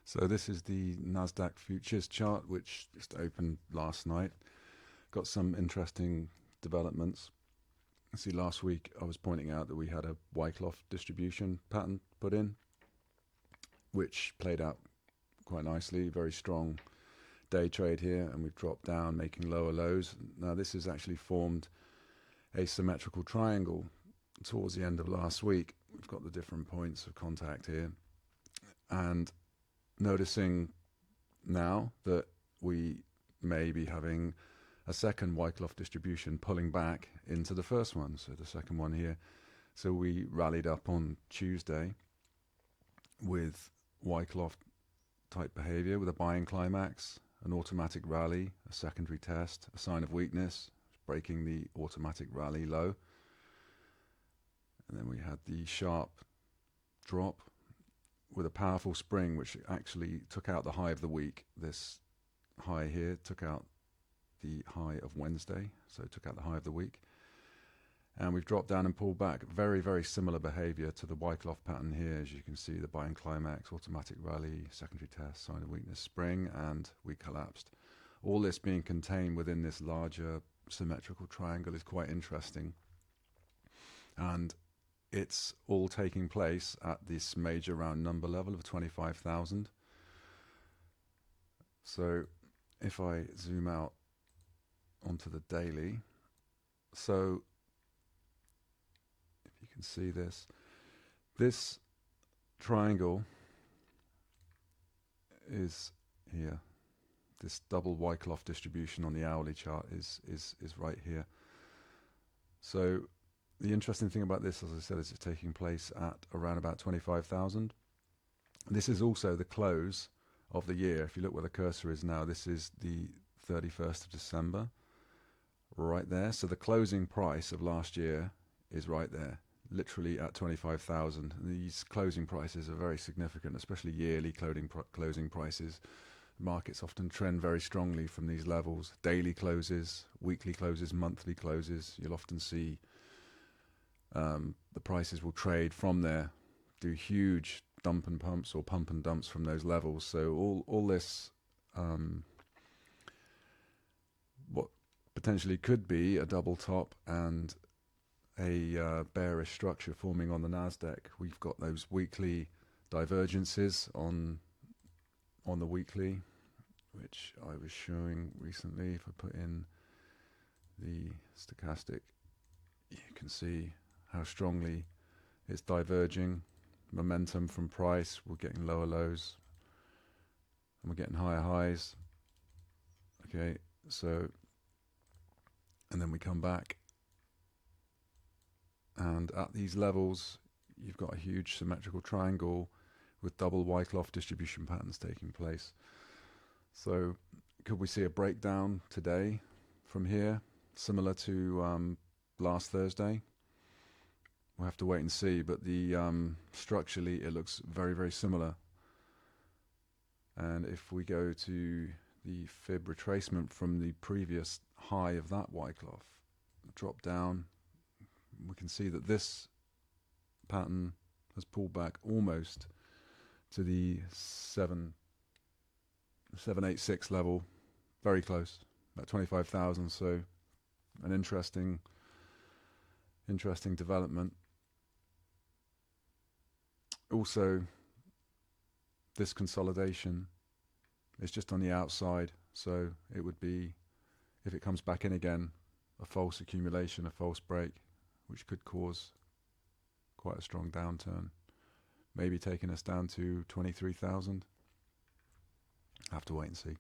So this is the Nasdaq futures chart, which just opened last night. Got some interesting developments. See, last week I was pointing out that we had a Wyckoff distribution pattern put in, which played out quite nicely. Very strong day trade here, and we've dropped down, making lower lows. Now this has actually formed a symmetrical triangle towards the end of last week. We've got the different points of contact here, and noticing now that we may be having a second Wyckoff distribution pulling back into the first one, so the second one here. So we rallied up on Tuesday with Wyckoff type behavior, with a buying climax, an automatic rally, a secondary test, a sign of weakness, breaking the automatic rally low. And then we had the sharp drop with a powerful spring, which actually took out the high of the week. This high here took out the high of Wednesday, so it took out the high of the week. And we've dropped down and pulled back. Very, very similar behavior to the Wyckoff pattern here. As you can see, the buying climax, automatic rally, secondary test, sign of weakness, spring, and we collapsed. All this being contained within this larger symmetrical triangle is quite interesting. And it's all taking place at this major round number level of 25,000. So if I zoom out onto the daily, so if you can see this triangle is here. This double Wyckoff distribution on the hourly chart is right here. So the interesting thing about this, as I said, is it's taking place at around about 25,000. This is also the close of the year. If you look where the cursor is now, this is the 31st of December, right there. So the closing price of last year is right there, literally at 25,000. These closing prices are very significant, especially yearly closing prices. Markets often trend very strongly from these levels. Daily closes, weekly closes, monthly closes. You'll often see the prices will trade from there, do huge dump and pumps or pump and dumps from those levels. So all this, what potentially could be a double top and a bearish structure forming on the Nasdaq. We've got those weekly divergences on the weekly, which I was showing recently. If I put in the stochastic, you can see how strongly it's diverging. Momentum from price, we're getting lower lows and we're getting higher highs. Okay, so, and then we come back, and at these levels you've got a huge symmetrical triangle with double Wyckoff distribution patterns taking place. So could we see a breakdown today from here, similar to last Thursday? We'll have to wait and see, but the structurally it looks very, very similar. And if we go to the fib retracement from the previous high of that Wyckoff, drop down, we can see that this pattern has pulled back almost to the 786 level, very close, about 25,000. So an interesting development. Also, this consolidation is just on the outside, so it would be, if it comes back in again, a false accumulation, a false break, which could cause quite a strong downturn, maybe taking us down to 23,000. Have to wait and see.